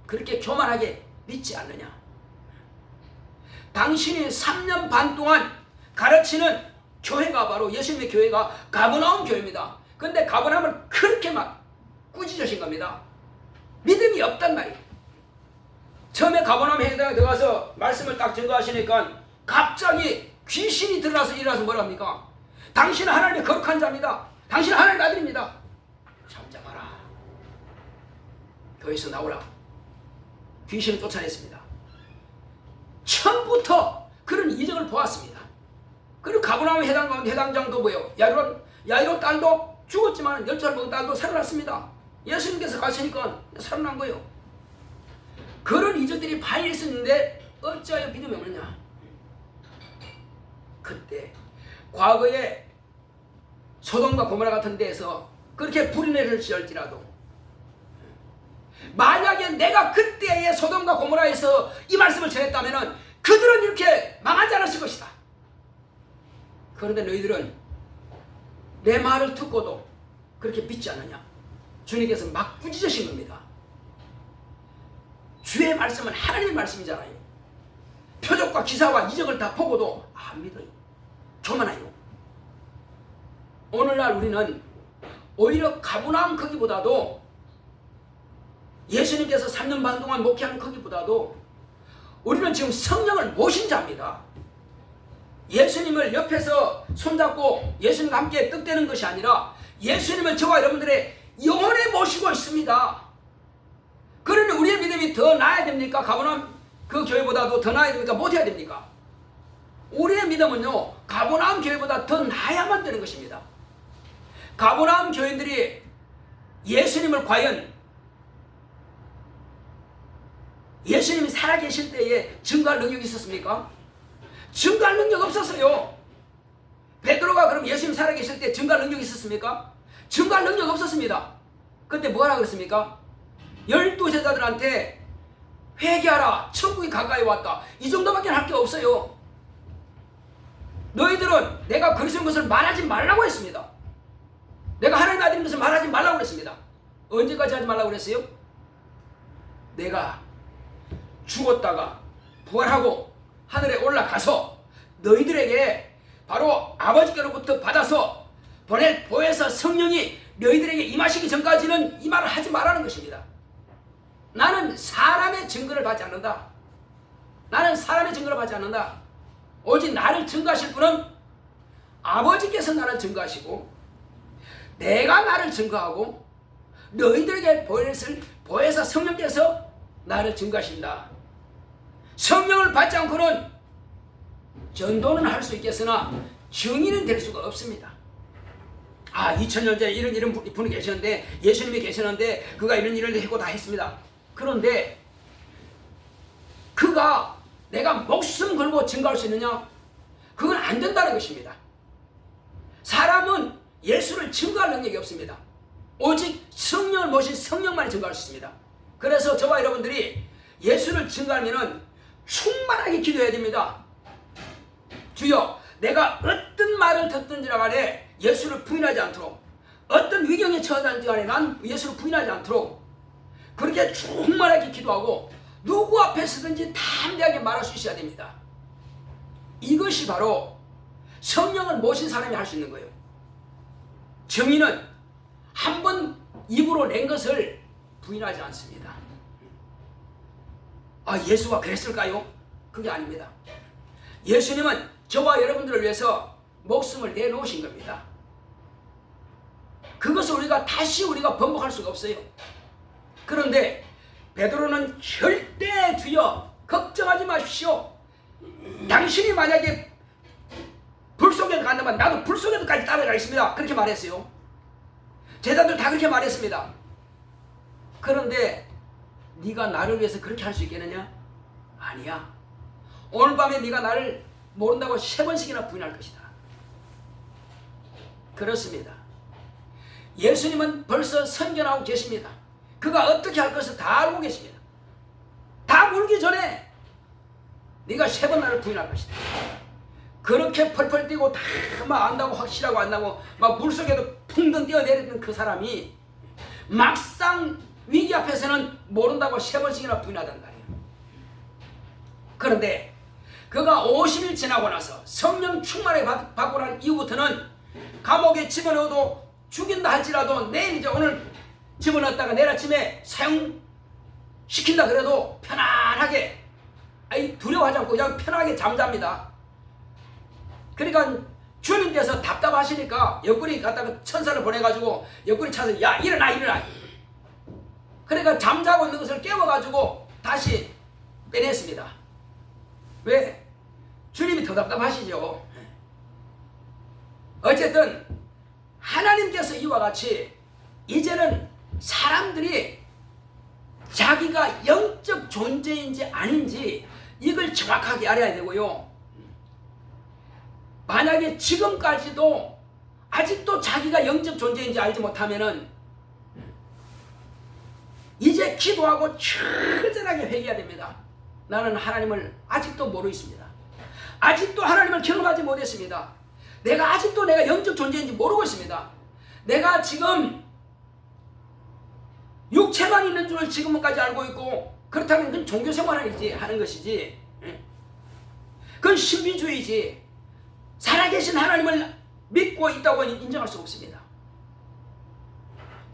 그렇게 교만하게 믿지 않느냐? 당신이 3년 반 동안 가르치는 교회가 바로 예수님의 교회가 가버나움 교회입니다. 그런데 가버나움을 그렇게 막 꾸짖으신 겁니다. 믿음이 없단 말이에요. 처음에 가버나움 해당에 들어가서 말씀을 딱 증거하시니까 갑자기 귀신이 들어와서 일어나서 뭐라 합니까? 당신은 하나님의 거룩한 자입니다. 당신은 하나님의 아들입니다. 잠잠하라. 교회에서 나오라. 귀신을 쫓아냈습니다. 처음부터 그런 이적을 보았습니다. 그리고 가버나움 해당장도 뭐예요? 야이로 딸도 죽었지만 10살 먹은 딸도 살아났습니다. 예수님께서 가시니까 살아난 거예요. 그런 이적들이 많이 있었는데 어찌하여 믿음이 없느냐? 그때 과거에 소돔과 고모라 같은 데에서 그렇게 불이 내릴지라도, 만약에 내가 그때의 소돔과 고모라에서 이 말씀을 전했다면 그들은 이렇게 망하지 않았을 것이다. 그런데 너희들은 내 말을 듣고도 그렇게 믿지 않느냐? 주님께서 막 꾸짖으신 겁니다. 주의 말씀은 하나님의 말씀이잖아요. 표적과 기사와 이적을 다 보고도 안 믿어요. 교만해요. 오늘날 우리는 오히려 가버나움 크기보다도, 예수님께서 3년 반 동안 목회하는 크기보다도 우리는 지금 성령을 모신 자입니다. 예수님을 옆에서 손잡고 예수님과 함께 떡대는 것이 아니라 예수님을 저와 여러분들의 영혼에 모시고 있습니다. 그러니 우리의 믿음이 더 나아야 됩니까? 가버나움 그 교회보다도 더 나아야 됩니까? 못해야 됩니까? 우리의 믿음은요, 가버나움 교회보다 더 나아야만 되는 것입니다. 가버나움 교인들이 예수님을 과연 예수님이 살아계실 때에 증거할 능력이 있었습니까? 증거할 능력 없었어요. 베드로가 그럼 예수님 살아계실 때 증거할 능력이 있었습니까? 증거할 능력 없었습니다. 그때 뭐하라 그랬습니까? 12제자들한테 회개하라, 천국이 가까이 왔다, 이 정도밖에 할 게 없어요. 너희들은 내가 그리스도인 것을 말하지 말라고 했습니다. 내가 하나님의 아들인 것을 말하지 말라고 그랬습니다. 언제까지 하지 말라고 그랬어요? 내가 죽었다가 부활하고 하늘에 올라가서 너희들에게 바로 아버지께로부터 받아서 보낼 보혜사 성령이 너희들에게 임하시기 전까지는 이 말을 하지 말라는 것입니다. 나는 사람의 증거를 받지 않는다. 나는 사람의 증거를 받지 않는다. 오직 나를 증거하실 분은 아버지께서 나를 증거하시고, 내가 나를 증거하고 너희들에게 보혜사 성령께서 나를 증거하신다. 성령을 받지 않고는 전도는 할 수 있겠으나 증인은 될 수가 없습니다. 2000년 전에 이런 분이 계셨는데, 예수님이 계셨는데 그가 이런 일을 했고 다 했습니다. 그런데 그가 내가 목숨 걸고 증거할 수 있느냐? 그건 안 된다는 것입니다. 사람은 예수를 증거할 능력이 없습니다. 오직 성령을 모신 성령만이 증거할 수 있습니다. 그래서 저와 여러분들이 예수를 증거하면은 충만하게 기도해야 됩니다. 주여, 내가 어떤 말을 듣든지라 간에 예수를 부인하지 않도록, 어떤 위경에 처하든지 간에 난 예수를 부인하지 않도록 그렇게 충만하게 기도하고 누구 앞에서든지 담대하게 말할 수 있어야 됩니다. 이것이 바로 성령을 모신 사람이 할 수 있는 거예요. 증인은 한 번 입으로 낸 것을 부인하지 않습니다. 예수가 그랬을까요? 그게 아닙니다. 예수님은 저와 여러분들을 위해서 목숨을 내놓으신 겁니다. 그것을 우리가 다시 번복할 수가 없어요. 그런데 베드로는 절대 주여 걱정하지 마십시오. 당신이 만약에 불 속에 간다면 나도 불 속에도까지 따라가겠습니다. 그렇게 말했어요. 제자들 다 그렇게 말했습니다. 그런데 네가 나를 위해서 그렇게 할 수 있겠느냐? 아니야. 오늘 밤에 네가 나를 모른다고 3번씩이나 부인할 것이다. 그렇습니다. 예수님은 벌써 선견하고 계십니다. 그가 어떻게 할 것을 다 알고 계십니다. 다 물기 전에 네가 3번 나를 부인할 것이다. 그렇게 펄펄 뛰고 다 막 안다고 확실하고 안다고 막 물속에도 풍덩 뛰어내렸던 그 사람이 막상 위기 앞에서는 모른다고 3번씩이나 부인하단 말이에요. 그런데 그가 50일 지나고 나서 성령 충만을 받고 난 이후부터는 감옥에 집어넣어도 죽인다 할지라도 내일 이제 오늘 집어넣었다가 내일 아침에 사형시킨다 그래도 편안하게, 두려워하지 않고 그냥 편하게 잠잡니다. 그러니까 주님께서 답답하시니까 옆구리 갖다가 천사를 보내가지고 옆구리 차서 야 일어나. 그러니까 잠자고 있는 것을 깨워가지고 다시 빼냈습니다. 왜? 주님이 더 답답하시죠. 어쨌든 하나님께서 이와 같이 이제는 사람들이 자기가 영적 존재인지 아닌지 이걸 정확하게 알아야 되고요. 만약에 지금까지도 아직도 자기가 영적 존재인지 알지 못하면은 이제 기도하고 철저하게 회개해야 됩니다. 나는 하나님을 아직도 모르고 있습니다. 아직도 하나님을 경험하지 못했습니다. 내가 영적 존재인지 모르고 있습니다. 내가 지금 육체만 있는 줄을 지금까지 알고 있고, 그렇다면 그건 종교생활이지 하는 것이지, 그건 신비주의지, 살아계신 하나님을 믿고 있다고 인정할 수 없습니다.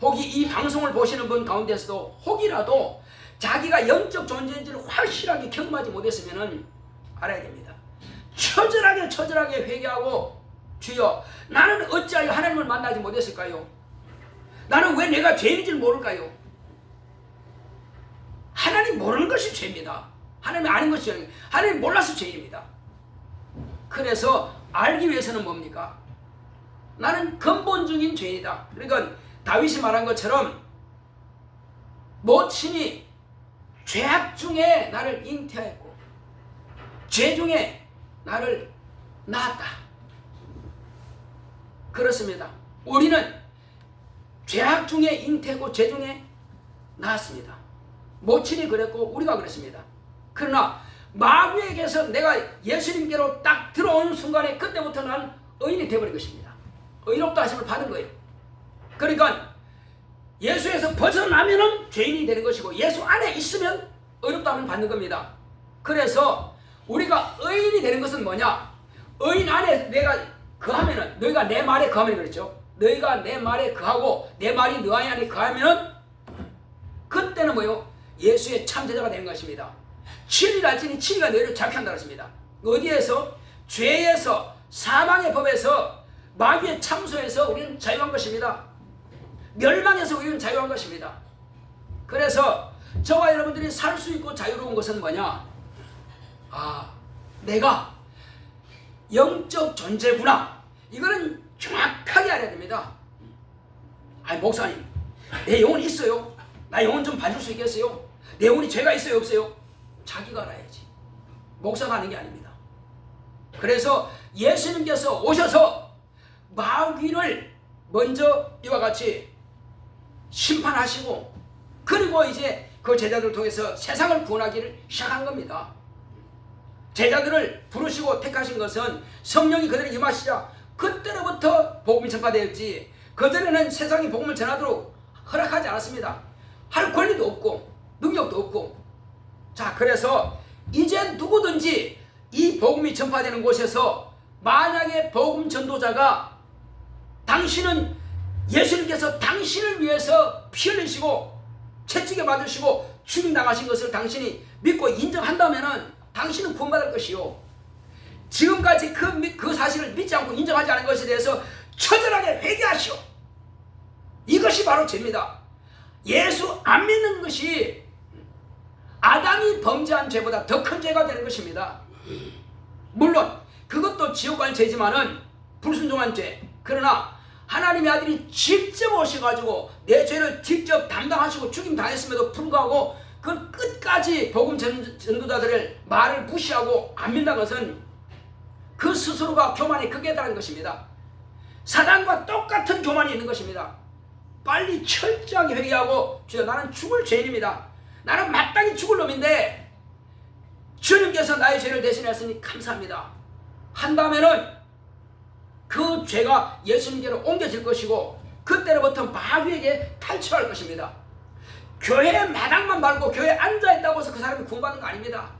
혹이 이 방송을 보시는 분 가운데서도 혹이라도 자기가 영적 존재인지를 확실하게 경험하지 못했으면 알아야 됩니다. 처절하게 회개하고, 주여 나는 어찌하여 하나님을 만나지 못했을까요? 나는 왜 내가 죄인인지를 모를까요? 하나님 모르는 것이 죄입니다. 하나님 아는 것이 죄입니다. 하나님 몰라서 죄입니다. 그래서 알기 위해서는 뭡니까? 나는 근본적인 죄이다. 그러니까 다윗이 말한 것처럼 모친이 죄악 중에 나를 잉태했고 죄 중에 나를 낳았다. 그렇습니다. 우리는 죄악 중에 잉태고 죄 중에 낳았습니다. 모친이 그랬고 우리가 그랬습니다. 그러나 마귀에게서 내가 예수님께로 딱 들어오는 순간에 그때부터 난 의인이 되어버린 것입니다. 의롭다 하심을 받은 거예요. 그러니까 예수에서 벗어나면은 죄인이 되는 것이고 예수 안에 있으면 의롭다 함을 받는 겁니다. 그래서 우리가 의인이 되는 것은 뭐냐? 의인 안에 내가 거하면은, 너희가 내 말에 거하면 그랬죠. 너희가 내 말에 거하고 내 말이 너 안에 거하면은 그때는 뭐요? 예수의 참제자가 되는 것입니다. 진리랄지니 진리가 너희를 잡게 한다고 했습니다. 어디에서? 죄에서, 사망의 법에서, 마귀의 참소에서 우리는 자유한 것입니다. 멸망에서 우리는 자유한 것입니다. 그래서 저와 여러분들이 살 수 있고 자유로운 것은 뭐냐? 내가 영적 존재구나. 이거는 정확하게 알아야 됩니다. 목사님, 내 영혼 있어요? 나 영혼 좀 봐줄 수 있겠어요? 내 영혼이 죄가 있어요, 없어요? 자기가 알아야지. 목사가 하는 게 아닙니다. 그래서 예수님께서 오셔서 마귀를 먼저 이와 같이 심판하시고, 그리고 이제 그 제자들을 통해서 세상을 구원하기를 시작한 겁니다. 제자들을 부르시고 택하신 것은 성령이 그들에게 임하시자 그때로부터 복음이 전파되었지, 그전에는 세상에 복음을 전하도록 허락하지 않았습니다. 할 권리도 없고 능력도 없고. 자, 그래서 이제 누구든지 이 복음이 전파되는 곳에서 만약에 복음 전도자가 당신은 예수님께서 당신을 위해서 피 흘리시고 채찍에 맞으시고 죽임당하신 것을 당신이 믿고 인정한다면은 당신은 구원받을 것이요, 지금까지 그 사실을 믿지 않고 인정하지 않은 것에 대해서 처절하게 회개하시오. 이것이 바로 죄입니다. 예수 안 믿는 것이 아담이 범죄한 죄보다 더 큰 죄가 되는 것입니다. 물론 그것도 지옥 갈 죄지만은 불순종한 죄. 그러나 하나님의 아들이 직접 오셔가지고 내 죄를 직접 담당하시고 죽임 당했음에도 불구하고 그 끝까지 복음 전도자들의 말을 무시하고 안 믿는 것은 그 스스로가 교만에 극에 달한 것입니다. 사단과 똑같은 교만이 있는 것입니다. 빨리 철저하게 회개하고, 주여, 나는 죽을 죄인입니다. 나는 마땅히 죽을 놈인데 주님께서 나의 죄를 대신하셨으니 감사합니다 한다면은 그 죄가 예수님께로 옮겨질 것이고, 그때로부터 마귀에게 탈출할 것입니다. 교회 마당만 밟고 교회에 앉아있다고 해서 그 사람이 구원받는 거 아닙니다.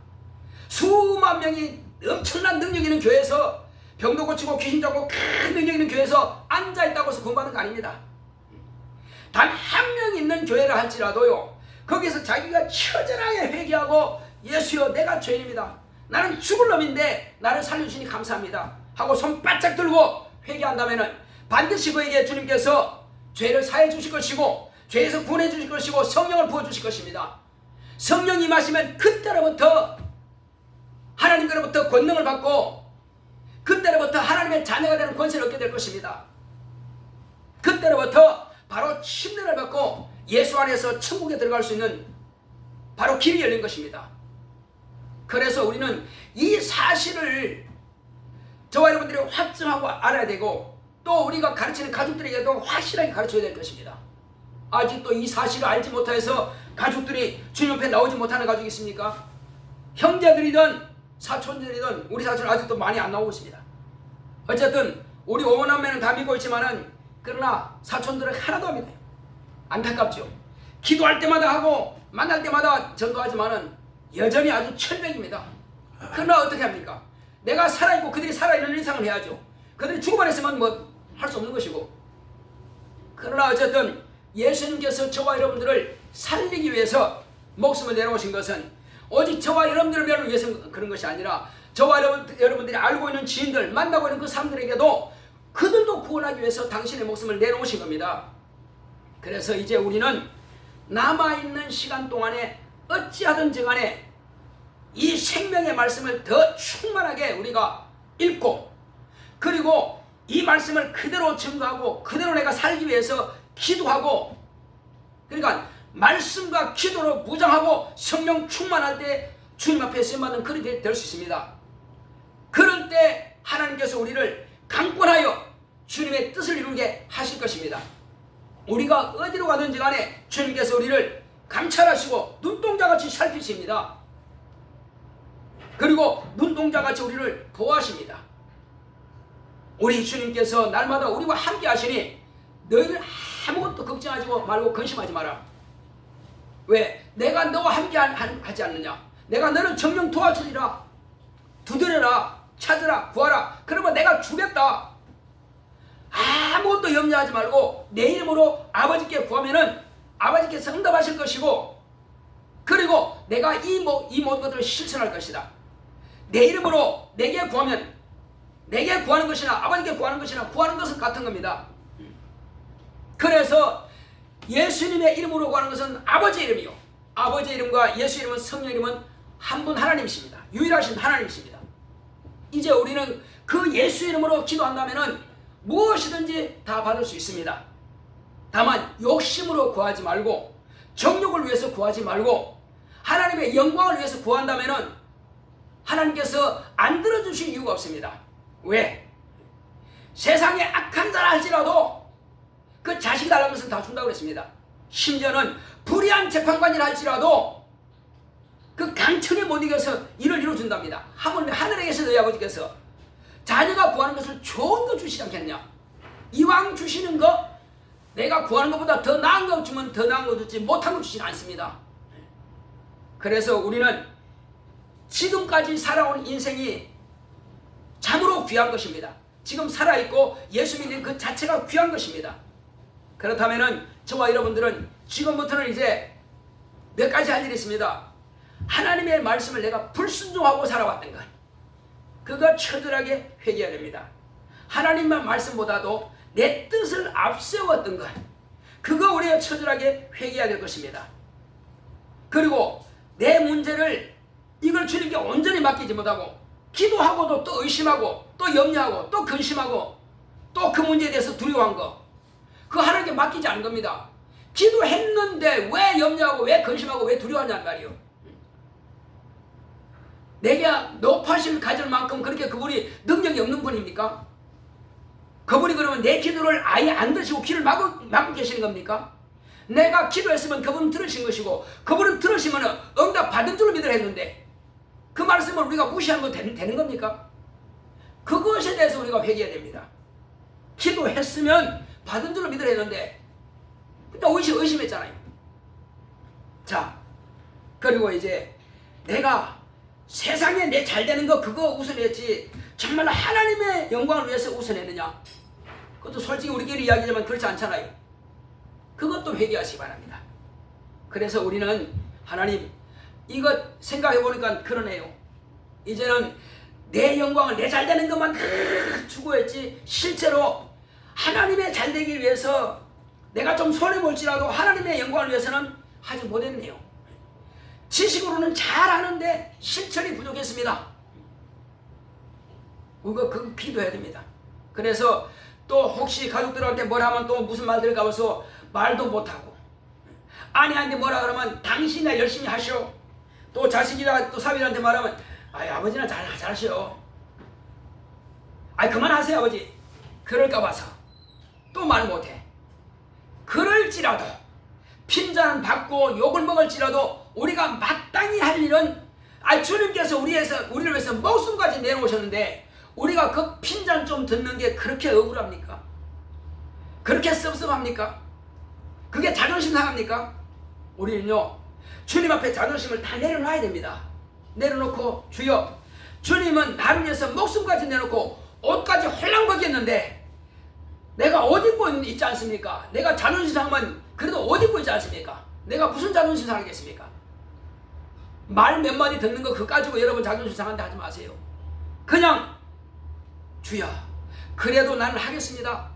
수만 명이 엄청난 능력 있는 교회에서, 병도 고치고 귀신 잡고 큰 능력 있는 교회에서 앉아있다고 해서 구원받는 거 아닙니다. 단 한 명 있는 교회를 할지라도요, 거기서 자기가 처절하게 회개하고, 예수여, 내가 죄인입니다. 나는 죽을 놈인데 나를 살려주시니 감사합니다 하고 손 바짝 들고 회개한다면은 반드시 그에게 주님께서 죄를 사해 주실 것이고, 죄에서 구원해 주실 것이고, 성령을 부어 주실 것입니다. 성령이 임하시면 그때로부터 하나님께로부터 권능을 받고, 그때로부터 하나님의 자녀가 되는 권세를 얻게 될 것입니다. 그때로부터 바로 침례를 받고 예수 안에서 천국에 들어갈 수 있는 바로 길이 열린 것입니다. 그래서 우리는 이 사실을 저와 여러분들이 확증하고 알아야 되고, 또 우리가 가르치는 가족들에게도 확실하게 가르쳐야 될 것입니다. 아직도 이 사실을 알지 못해서 가족들이 주님 앞에 나오지 못하는 가족이 있습니까? 형제들이든 사촌들이든 우리 사촌은 아직도 많이 안 나오고 있습니다. 어쨌든 우리 오남매는 다 믿고 있지만은, 그러나 사촌들은 하나도 안 믿어요. 안타깝죠. 기도할 때마다 하고 만날 때마다 전도하지만은 여전히 아주 철벽입니다. 그러나 어떻게 합니까? 내가 살아있고 그들이 살아있는 이상을 해야죠. 그들이 죽어만 있으면 뭐 할 수 없는 것이고. 그러나 어쨌든 예수님께서 저와 여러분들을 살리기 위해서 목숨을 내놓으신 것은 오직 저와 여러분들을 위해서 그런 것이 아니라, 저와 여러분들이 알고 있는 지인들, 만나고 있는 그 사람들에게도 그들도 구원하기 위해서 당신의 목숨을 내놓으신 겁니다. 그래서 이제 우리는 남아있는 시간 동안에 어찌하든지 간에 이 생명의 말씀을 더 충만하게 우리가 읽고, 그리고 이 말씀을 그대로 증거하고 그대로 내가 살기 위해서 기도하고, 그러니까 말씀과 기도로 무장하고 성령 충만할 때 주님 앞에 쓰임받는 그릇이 될 수 있습니다. 그럴 때 하나님께서 우리를 강권하여 주님의 뜻을 이루게 하실 것입니다. 우리가 어디로 가든지 간에 주님께서 우리를 감찰하시고 눈동자같이 살피십니다. 그리고 눈동자같이 우리를 보호하십니다. 우리 주님께서 날마다 우리와 함께 하시니 너희는 아무것도 걱정하지 말고 근심하지 마라. 왜? 내가 너와 함께 하지 않느냐? 내가 너를 정령 도와주리라. 두드려라, 찾으라, 구하라. 그러면 내가 주겠다. 아무것도 염려하지 말고 내 이름으로 아버지께 구하면은 아버지께서 응답하실 것이고, 그리고 내가 이 모든 것들을 실천할 것이다. 내 이름으로 내게 구하면, 내게 구하는 것이나 아버지께 구하는 것이나 구하는 것은 같은 겁니다. 그래서 예수님의 이름으로 구하는 것은 아버지 이름이요, 아버지 이름과 예수 이름은 성령 이름은 한 분 하나님이십니다. 유일하신 하나님이십니다. 이제 우리는 그 예수 이름으로 기도한다면 무엇이든지 다 받을 수 있습니다. 다만 욕심으로 구하지 말고, 정욕을 위해서 구하지 말고, 하나님의 영광을 위해서 구한다면 하나님께서 안 들어주실 이유가 없습니다. 왜? 세상에 악한 자라 할지라도 그 자식이 달라는 것은 다 준다고 그랬습니다. 심지어는 불의한 재판관이라 할지라도 그 강천에 못 이겨서 일을 이루어준답니다. 하물며 하늘에 계신 너희 아버지께서 자녀가 구하는 것을 좋은 거 주시지 않겠느냐. 이왕 주시는 거 내가 구하는 것보다 더 나은 거 주면 더 나은 거 주지 못한 거 주시지 않습니다. 그래서 우리는 지금까지 살아온 인생이 참으로 귀한 것입니다. 지금 살아있고 예수 믿는 그 자체가 귀한 것입니다. 그렇다면 저와 여러분들은 지금부터는 이제 몇 가지 할 일이 있습니다. 하나님의 말씀을 내가 불순종하고 살아왔던 것, 그거 처절하게 회개해야 됩니다. 하나님의 말씀보다도 내 뜻을 앞세웠던 것, 그거 우리가 처절하게 회개해야 될 것입니다. 그리고 내 문제를 이걸 주님께 온전히 맡기지 못하고 기도하고도 또 의심하고 또 염려하고 또 근심하고 또 그 문제에 대해서 두려워한 거, 그거 하나님께 맡기지 않은 겁니다. 기도했는데 왜 염려하고 왜 근심하고 왜 두려워하냐는 말이에요. 내가 높아심을 가질 만큼 그렇게 그분이 능력이 없는 분입니까? 그분이 그러면 내 기도를 아예 안 들으시고 귀를 막고 계시는 겁니까? 내가 기도했으면 그분은 들으신 것이고 그분은 들으시면 응답 받은 줄로 믿으라 했는데 그 말씀을 우리가 무시하는 건 되는 겁니까? 그것에 대해서 우리가 회개해야 됩니다. 기도했으면 받은 줄로 믿으라 했는데 일단 의심했잖아요. 자, 그리고 이제 내가 세상에 내 잘되는 거 그거 우선했지 정말로 하나님의 영광을 위해서 우선했느냐? 그것도 솔직히 우리끼리 이야기지만 그렇지 않잖아요. 그것도 회개하시기 바랍니다. 그래서 우리는 하나님 이것 생각해 보니까 그러네요. 이제는 내 영광을 내 잘되는 것만 추구했지 실제로 하나님의 잘되기 위해서 내가 좀 손해볼지라도 하나님의 영광을 위해서는 하지 못했네요. 지식으로는 잘하는데 실천이 부족했습니다. 그거 기도해야 됩니다. 그래서 또 혹시 가족들한테 뭘 하면 또 무슨 말 들을까 봐서 말도 못하고, 아내한테 뭐라 그러면 당신이나 열심히 하시오. 또 자식이나 또 사위한테 말하면 아버지는 잘하시오. 그만하세요 아버지. 그럴까 봐서 또 말 못해. 그럴지라도 핀잔 받고 욕을 먹을지라도 우리가 마땅히 할 일은 주님께서 우리를 위해서 목숨까지 내놓으셨는데 우리가 그 핀잔 좀 듣는 게 그렇게 억울합니까? 그렇게 섭섭합니까? 그게 자존심 상합니까? 우리는요 주님 앞에 자존심을 다 내려놔야 됩니다. 내려놓고 주여, 주님은 나를 위해서 목숨까지 내놓고 옷까지 홀랑 벗겼는데 내가 옷 입고 있지 않습니까? 내가 자존심 상하면 그래도 옷 입고 있지 않습니까? 내가 무슨 자존심 상하겠습니까? 말 몇 마디 듣는 거 그거 가지고 여러분 자존심 상한데 하지 마세요. 그냥 주여, 그래도 나는 하겠습니다.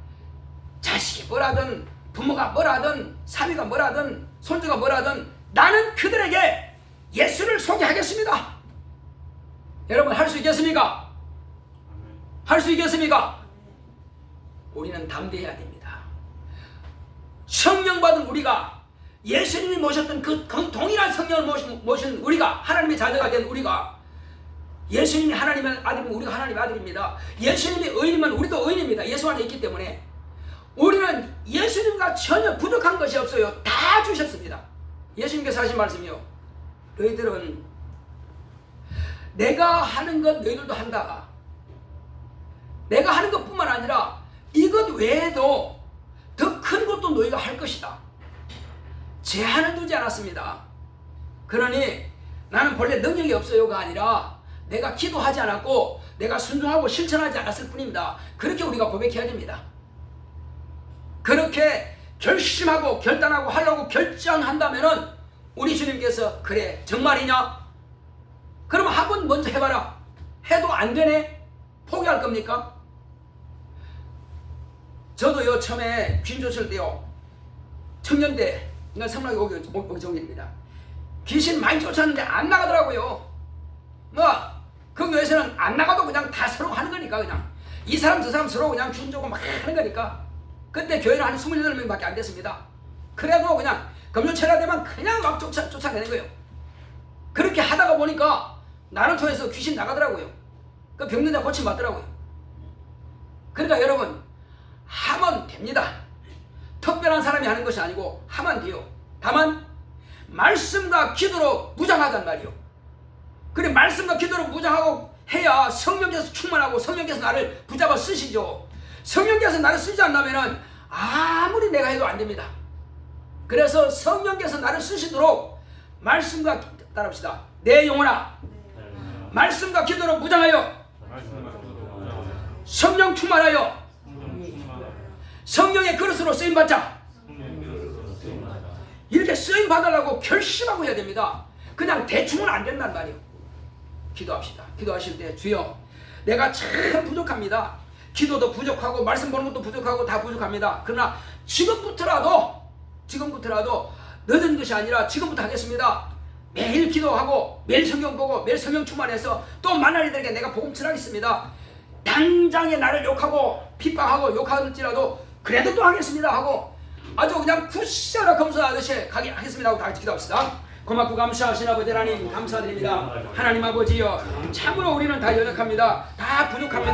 자식이 뭐라든 부모가 뭐라든 사위가 뭐라든 손주가 뭐라든 나는 그들에게 예수를 소개하겠습니다. 여러분 할 수 있겠습니까? 할 수 있겠습니까? 우리는 담대해야 됩니다. 성령 받은 우리가, 예수님이 모셨던 그 동일한 성령을 모신 우리가, 하나님의 자녀가 된 우리가, 예수님이 하나님의 아들이면 우리가 하나님의 아들입니다. 예수님이 의인이면 우리도 의인입니다. 예수 안에 있기 때문에 우리는 예수님과 전혀 부족한 것이 없어요. 다 주셨습니다. 예수님께서 하신 말씀이요, 너희들은 내가 하는 것 너희들도 한다. 내가 하는 것뿐만 아니라 이것 외에도 더 큰 것도 너희가 할 것이다. 제한을 두지 않았습니다. 그러니 나는 본래 능력이 없어요가 아니라 내가 기도하지 않았고 내가 순종하고 실천하지 않았을 뿐입니다. 그렇게 우리가 고백해야 됩니다. 그렇게 결심하고 결단하고 하려고 결정한다면은 우리 주님께서 그래 정말이냐? 그러면 한번 먼저 해봐라. 해도 안 되네? 포기할 겁니까? 저도요 처음에 귀인 조실 때요 청년대 그러니까 성락이 오기 전입니다. 귀신 많이 쫓았는데 안 나가더라고요. 그 교회에서는 안 나가도 그냥 다 서로 하는 거니까 그냥 이 사람 저 사람 서로 그냥 준조고 막 하는 거니까 그때 교회는 한 28명밖에 안 됐습니다. 그래도 그냥 금요철야 되면 그냥 막 쫓아내는 거예요. 그렇게 하다가 보니까 나를 통해서 귀신 나가더라고요. 그 병든 자 고침 받더라고요. 그러니까 여러분 하면 됩니다. 특별한 사람이 하는 것이 아니고 하면 돼요. 다만 말씀과 기도로 무장하단 말이요. 그래 말씀과 기도로 무장하고 해야 성령께서 충만하고 성령께서 나를 붙잡아 쓰시죠. 성령께서 나를 쓰지 않다면 아무리 내가 해도 안 됩니다. 그래서 성령께서 나를 쓰시도록 말씀과 따라합시다. 내 영혼아 말씀과 기도로 무장하여 성령 충만하여 성령의 그릇으로 쓰임받자. 이렇게 쓰임받으려고 결심하고 해야 됩니다. 그냥 대충은 안 된단 말이에요. 기도합시다. 기도하실 때 주여 내가 참 부족합니다. 기도도 부족하고 말씀 보는 것도 부족하고 다 부족합니다. 그러나 지금부터라도 늦은 것이 아니라 지금부터 하겠습니다. 매일 기도하고 매일 성경 보고 매일 성령 충만해서 또 만날 이들에게 내가 복음 전하겠습니다. 당장에 나를 욕하고 핍박하고 욕할지라도 그래도 또 하겠습니다 하고 아주 그냥 굿샤라 검소하듯이 하겠습니다 하고 다 같이 기도합시다. 고맙고 감사하신 아버지 하나님 감사드립니다. 하나님 아버지여 참으로 우리는 다 연약합니다. 다 부족합니다.